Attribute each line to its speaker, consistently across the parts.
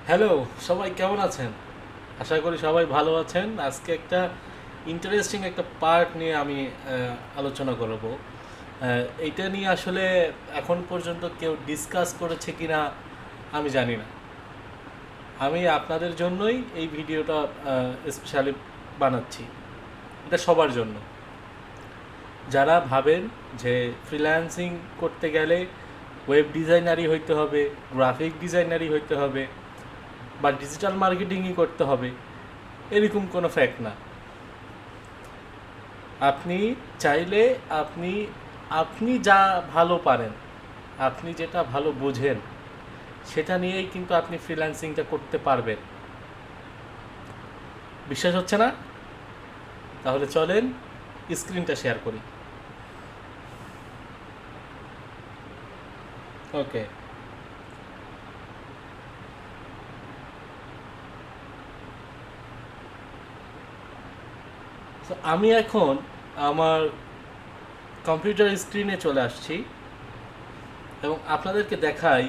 Speaker 1: Hello, সবাই কেমন আছেন? আশা করি সবাই ভালো আছেন। আজকে একটা ইন্টারেস্টিং একটা পার্ট নিয়ে আমি আলোচনা করব। এইটা নিয়ে আসলে এখন পর্যন্ত কেউ ডিসকাস করেছে কিনা আমি জানি না। আমি আপনাদের জন্যই এই ভিডিওটা স্পেশালি বানাচ্ছি। এটা সবার জন্য। যারা ভাবেন যে ফ্রিল্যান্সিং করতে গেলে ওয়েব ডিজাইনারই হইতে হবে, গ্রাফিক ডিজাইনারই হইতে হবে বা ডিজিটাল মার্কেটিংই করতে হবে, এরকম কোনো ফ্যাক্ট না। আপনি চাইলে আপনি আপনি যা ভালো পারেন, আপনি যেটা ভালো বোঝেন, সেটা নিয়েই কিন্তু আপনি ফ্রিল্যান্সিংটা করতে পারবেন। বিশ্বাস হচ্ছে না? তাহলে চলেন স্ক্রিনটা শেয়ার করি। ওকে। তো আমি এখন আমার কম্পিউটার স্ক্রিনে চলে আসছি এবং আপনাদেরকে দেখাই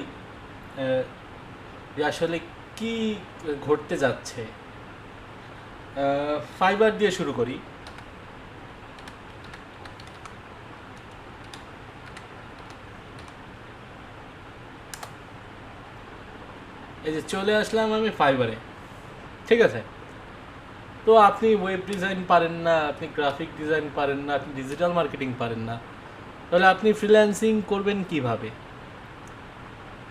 Speaker 1: যে আসলে কি ঘটতে যাচ্ছে। ফাইবার দিয়ে শুরু করি। এই যে চলে আসলাম আমি ফাইবারে। ঠিক আছে। তো আপনি ওয়েব ডিজাইন পারেন না, আপনি গ্রাফিক ডিজাইন পারেন না, আপনি ডিজিটাল মার্কেটিং পারেন না, তাহলে আপনি ফ্রিল্যান্সিং করবেন কিভাবে?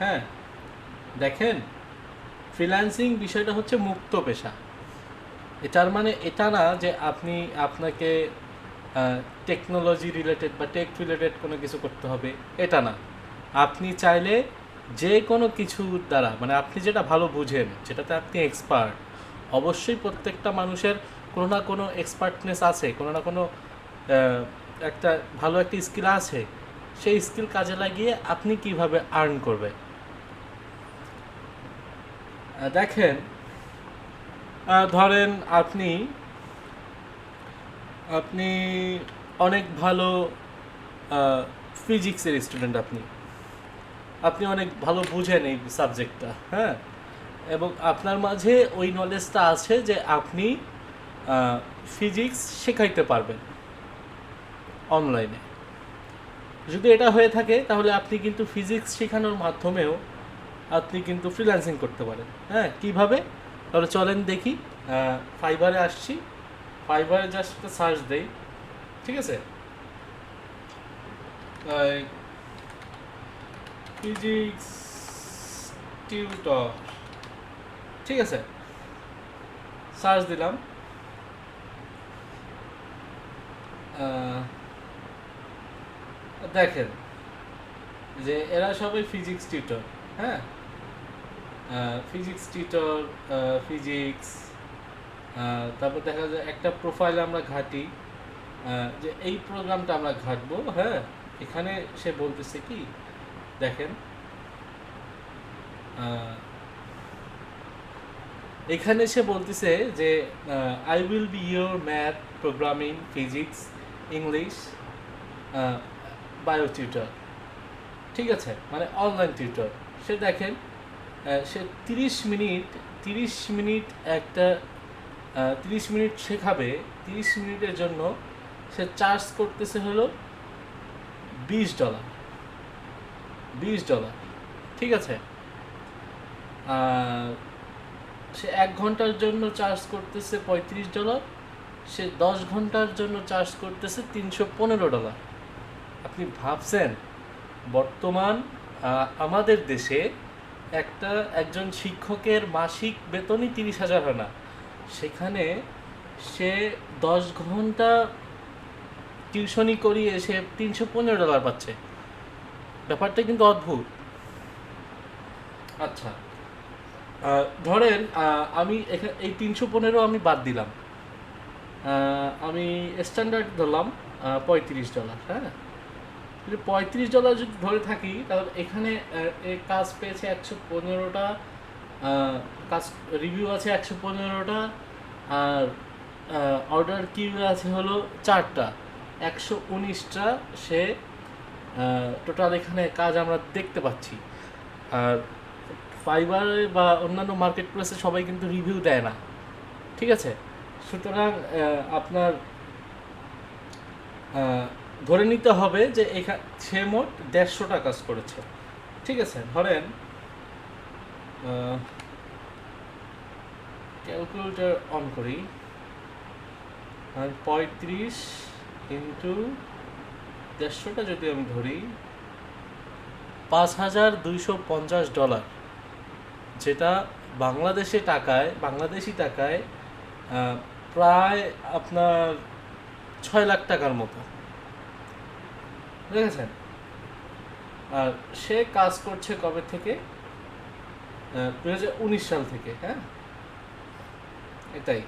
Speaker 1: হ্যাঁ, দেখেন, ফ্রিল্যান্সিং বিষয়টা হচ্ছে মুক্ত পেশা। এটার মানে এটা না যে আপনি আপনাকে টেকনোলজি রিলেটেড বা টেক রিলেটেড কোনো কিছু করতে হবে, এটা না। আপনি চাইলে যে কোনো কিছুর দ্বারা, মানে আপনি যেটা ভালো বুঝেন, যেটাতে আপনি এক্সপার্ট, অবশ্যই প্রত্যেকটা মানুষের কোনো না কোনো এক্সপার্টনেস আছে, কোনো না কোনো একটা ভালো একটা স্কিল আছে। সেই স্কিল কাজে লাগিয়ে আপনি কিভাবে আর্ন করবেন। দেখেন, ধরেন আপনি আপনি অনেক ভালো ফিজিক্সের স্টুডেন্ট, আপনি আপনি অনেক ভালো বুঝেন এই সাবজেক্টটা, হ্যাঁ, এবং আপনার মাঝে ওই নলেজটা আছে যে আপনি ফিজিক্স শেখাইতে পারবেন অনলাইনে। যদি এটা হয়ে থাকে তাহলে আপনি কিন্তু ফিজিক্স শেখানোর মাধ্যমেও আপনি কিন্তু ফ্রিল্যান্সিং করতে পারেন। হ্যাঁ, কীভাবে? তাহলে চলেন দেখি। ফাইবারে আসছি। ফাইবারে জাস্ট একটা সার্চ দেই। ঠিক আছে, ফিজিক্স টিউটর। ঠিক আছে, সার্চ দিলাম। দেখেন যে এরা সবাই ফিজিক্স টিউটর। হ্যাঁ, ফিজিক্স টিউটর, ফিজিক্স। তারপর দেখা যায় একটা প্রোফাইল আমরা ঘাঁটি, যে এই প্রোগ্রামটা আমরা ঘাঁটবো। হ্যাঁ, এখানে সে বলতেছে কি, দেখেন, এখানে সে বলতেছে যে I will be your math, programming, physics, English, bio tutor. ঠিক আছে, মানে অনলাইন টিউটর। সে দেখেন, সে 30 মিনিট, 30 মিনিট একটা 30 মিনিট শেখাবে। 30 মিনিটের জন্য সে চার্জ করতেছে হলো $20। $20। ঠিক আছে। আর সে 1 ঘন্টার জন্য চার্জ করতেছে $35। সে 10 ঘন্টার জন্য চার্জ করতেছে $315। আপনি ভাবছেন বর্তমান আমাদের দেশে একজন শিক্ষকের মাসিক বেতনই 30,000 হয় না, সেখানে সে 10 ঘন্টা টিউশনি করিয়ে সে $315 পাচ্ছে। ব্যাপারটা কিন্তু অদ্ভুত। আচ্ছা, ধরেন আমি এই 315 আমি বাদ দিলাম, আমি স্ট্যান্ডার্ড ধরলাম $35। হ্যাঁ, যদি $35 যদি ধরে থাকি, তাহলে এখানে এ কাজ পেয়েছে 115টা, কাজ রিভিউ আছে 115টা, আর অর্ডার কিউ আছে হলো 4টা, 119টা সে টোটাল এখানে কাজ আমরা দেখতে পাচ্ছি। আর ফাইবারে বা অন্যান্য মার্কেট প্লেসে সবাই কিন্তু রিভিউ দেয় না, ঠিক আছে? সুতরাং আপনার ধরে নিতে হবে যে সে মোট 150টা কাজ করেছে, ঠিক আছে? ধরেন ক্যালকুলেটর অন করি, 35 ইন্টু 150টা যদি আমি ধরি, $5,250, যেটা বাংলাদেশি টাকায় প্রায় আপনার 6 লাখ টাকার মতো, দেখেছেন? আর সে কাজ করছে কবে থেকে? 2019 সাল থেকে, হ্যাঁ, এটাই।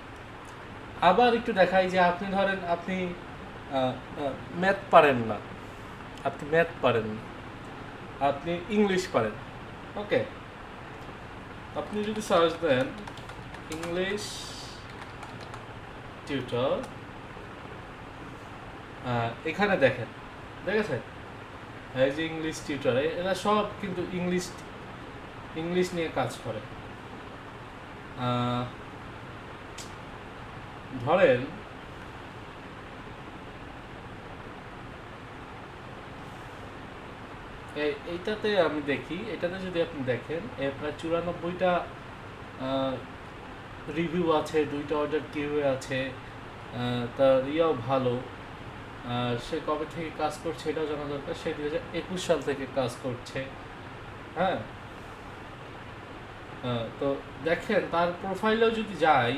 Speaker 1: আবার একটু দেখাই যে আপনি ধরেন আপনি ম্যাথ পারেন না, আপনি ইংলিশ পারেন, ওকে? আপনি যদি সার্চ দেন ইংলিশ টিউটর, এখানে দেখেছেন এই যে ইংলিশ টিউটর, এরা সব কিন্তু ইংলিশ নিয়ে কাজ করে। ধরেন এইটাতে আমি দেখি, এটাতে যদি আপনি দেখেন প্রায় 94টা রিভিউ আছে, 2টা অর্ডার কিউএ আছে, তার ইয়াও ভালো। সে কবে থেকে কাজ করছে এটাও জানা দরকার। সে 2021 সাল থেকে কাজ করছে, হ্যাঁ। তো দেখেন তার প্রোফাইলেও যদি যাই,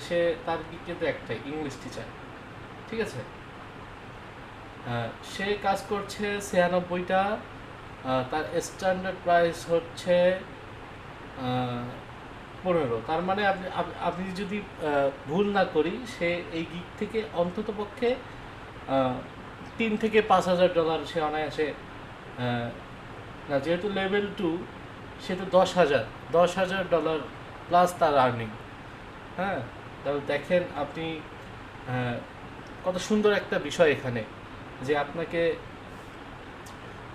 Speaker 1: সে তার কিন্তু একটাই ইংলিশ টিচার, ঠিক আছে? সে কাজ করছে 96টা, তার স্ট্যান্ডার্ড প্রাইস হচ্ছে 15। তার মানে আপনি যদি ভুল না করি, সে এই গিগ থেকে অন্তত পক্ষে $3,000 থেকে $5,000 সে অনায়াসে, না যেহেতু লেভেল 2 সে তো $10,000 প্লাস তার আর্নিং, হ্যাঁ। তাহলে দেখেন আপনি কত সুন্দর একটা বিষয় এখানে, যে আপনাকে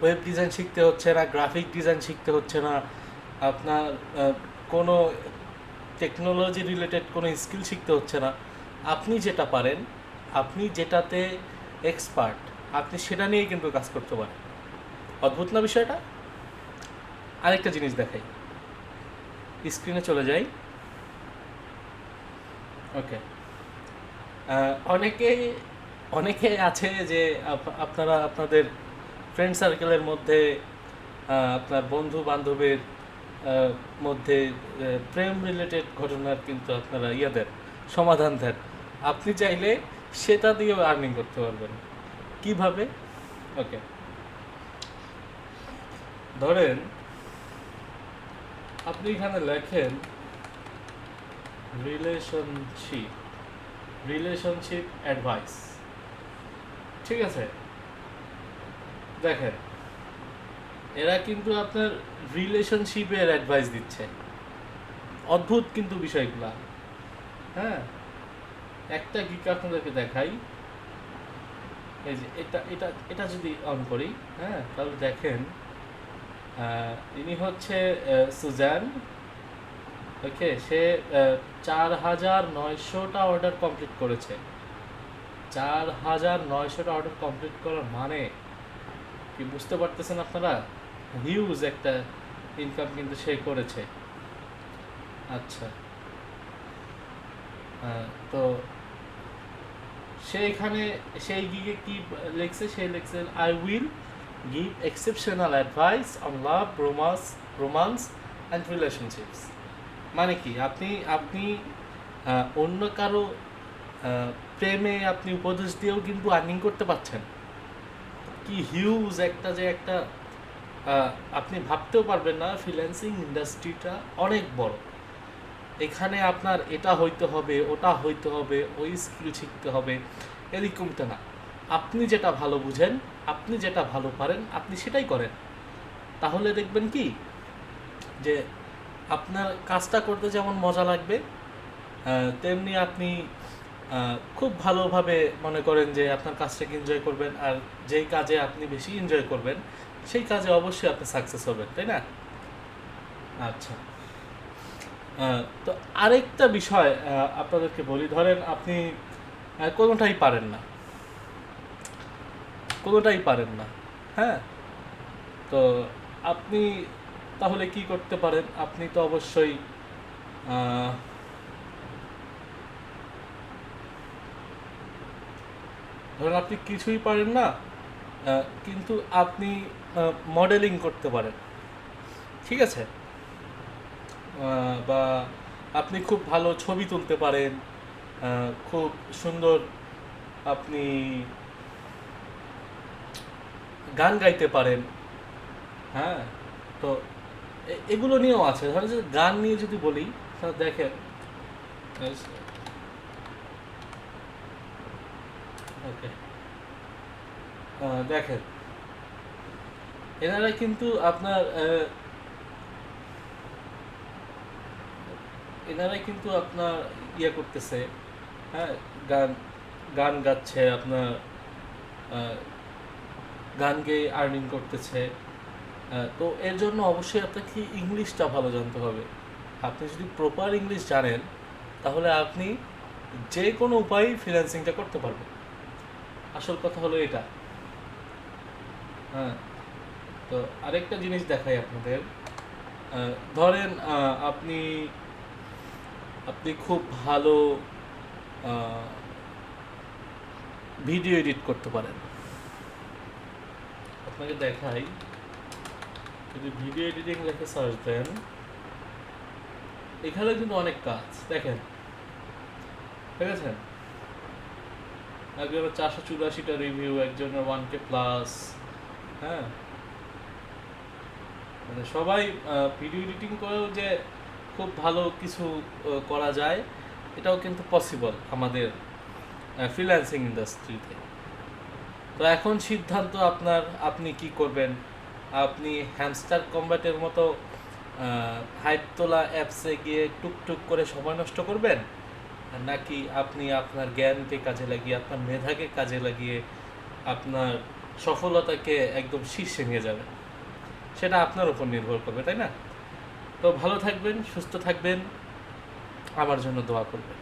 Speaker 1: ওয়েব ডিজাইন শিখতে হচ্ছে না, গ্রাফিক ডিজাইন শিখতে হচ্ছে না, আপনার কোনো টেকনোলজি রিলেটেড কোনো স্কিল শিখতে হচ্ছে না। আপনি যেটা পারেন, আপনি যেটাতে এক্সপার্ট, আপনি সেটা নিয়েই কিন্তু কাজ করতে পারেন। অদ্ভুত না বিষয়টা? আরেকটা জিনিস দেখাই, স্ক্রিনে চলে যাই, ওকে। অনেকে আছে যে আপনারা আপনাদের ফ্রেন্ড সার্কেলের মধ্যে, আপনার বন্ধু বান্ধবের মধ্যে প্রেম রিলেটেড ঘটনার কিন্তু আপনারা সমাধান দেন। আপনি চাইলে সেটা দিয়েও আর্নিং করতে পারবেন। কিভাবে? ওকে, ধরেন আপনি এখানে লেখেন রিলেশনশিপ অ্যাডভাইস, ঠিক আছে? দেখেন এরা কিন্তু আপনার রিলেশনশিপের অ্যাডভাইস দিচ্ছে। অদ্ভুত কিন্তু বিষয়গুলা, হ্যাঁ। একটা গিক আপনাদেরকে দেখাই, এই যে এটা যদি অন করি, হ্যাঁ, তাহলে দেখেন ইনি হচ্ছে সুজান, ওকে। সে 4,900টা অর্ডার কমপ্লিট করেছে। 4,900টা অর্ডার কমপ্লিট করার মানে কি বুঝতে পারতেছেন আপনারা? হিউজ একটা ইনকাম কিন্তু সে করেছে। আচ্ছা, তো সেইখানে সেই গিগে কি লিখছে? সে লিখছে I will give exceptional advice on love, romance and relationships. মানে কি, আপনি অন্য কারো প্রেমে আপনি উপদেশ দিয়েও কিন্তু আর্নিং করতে পারছেন। কি হিউজ একটা আপনি ভাবতেও পারবেন না, ফ্রিল্যান্সিং ইন্ডাস্ট্রিটা অনেক বড়। এখানে আপনার এটা হইতে হবে, ওটা হইতে হবে, ওই স্কিল শিখতে হবে, এরকমটা না। আপনি যেটা ভালো বুঝেন, আপনি যেটা ভালো পারেন, আপনি সেটাই করেন। তাহলে দেখবেন কি যে আপনার কাজটা করতে যেমন মজা লাগবে, তেমনি আপনি খুব ভালোভাবে মনে করেন যে আপনার কাজটাকে এনজয় করবেন। আর যেই কাজে আপনি বেশি এনজয় করবেন, সেই কাজে অবশ্যই আপনি সাকসেস হবেন, তাই না? আচ্ছা, তো আরেকটা বিষয় আপনাদেরকে বলি, ধরেন আপনি কোনোটাই পারেন না, কোনোটাই পারেন না, হ্যাঁ? তো আপনি তাহলে কি করতে পারেন? আপনি তো অবশ্যই আহ, ধরেন আপনি কিছুই পারেন না, কিন্তু আপনি মডেলিং করতে পারেন, ঠিক আছে? বা আপনি খুব ভালো ছবি তুলতে পারেন, খুব সুন্দর আপনি গান গাইতে পারেন, হ্যাঁ? তো এগুলো নিয়েও আছে। ধরেন যে গান নিয়ে যদি বলি, তাহলে দেখেন, ওকে, দেখেন এনারা কিন্তু আপনার এনারাই কিন্তু আপনার ইয়ে করতেছে, হ্যাঁ, গান গান গাচ্ছে আপনার, আহ, গান গেয়ে আর্নিং করতেছে। তো এর জন্য অবশ্যই আপনাকে ইংলিশটা ভালো জানতে হবে। আপনি যদি প্রপার ইংলিশ জানেন, তাহলে আপনি যে কোনো উপায়েই ফ্রিল্যান্সিংটা করতে পারবেন। আসল কথা হলো এটা। হ্যাঁ, তো আরেকটা জিনিস দেখাই আপনাদের। ধরেন আপনি আপনি খুব ভালো ভিডিও এডিট করতে পারেন। আপনাকে দেখাই, যদি ভিডিও এডিটিং লেখে সার্চ দেন, এখানে কিন্তু অনেক কাজ দেখেন, ঠিক আছে? একজনের 484টা রিভিউ, একজনের 1K প্লাস, হ্যাঁ, মানে সবাই ভিডিও এডিটিং করেও যে খুব ভালো কিছু করা যায়, এটাও কিন্তু পসিবল আমাদের ফ্রিল্যান্সিং ইন্ডাস্ট্রিতে। তো এখন সিদ্ধান্ত আপনার, আপনি কি করবেন? আপনি হ্যামস্টার কম্ব্যাটের মতো হাইপ তোলা অ্যাপসে গিয়ে টুকটুক করে সময় নষ্ট করবেন, নাকি আপনি আপনার জ্ঞানকে কাজে লাগিয়ে, আপনার মেধাকে কাজে লাগিয়ে আপনার সফলতাকে একদম শীর্ষে নিয়ে যাবেন? সেটা আপনার উপর নির্ভর করবে, তাই না? তো ভালো থাকবেন, সুস্থ থাকবেন, আমার জন্য দোয়া করবেন।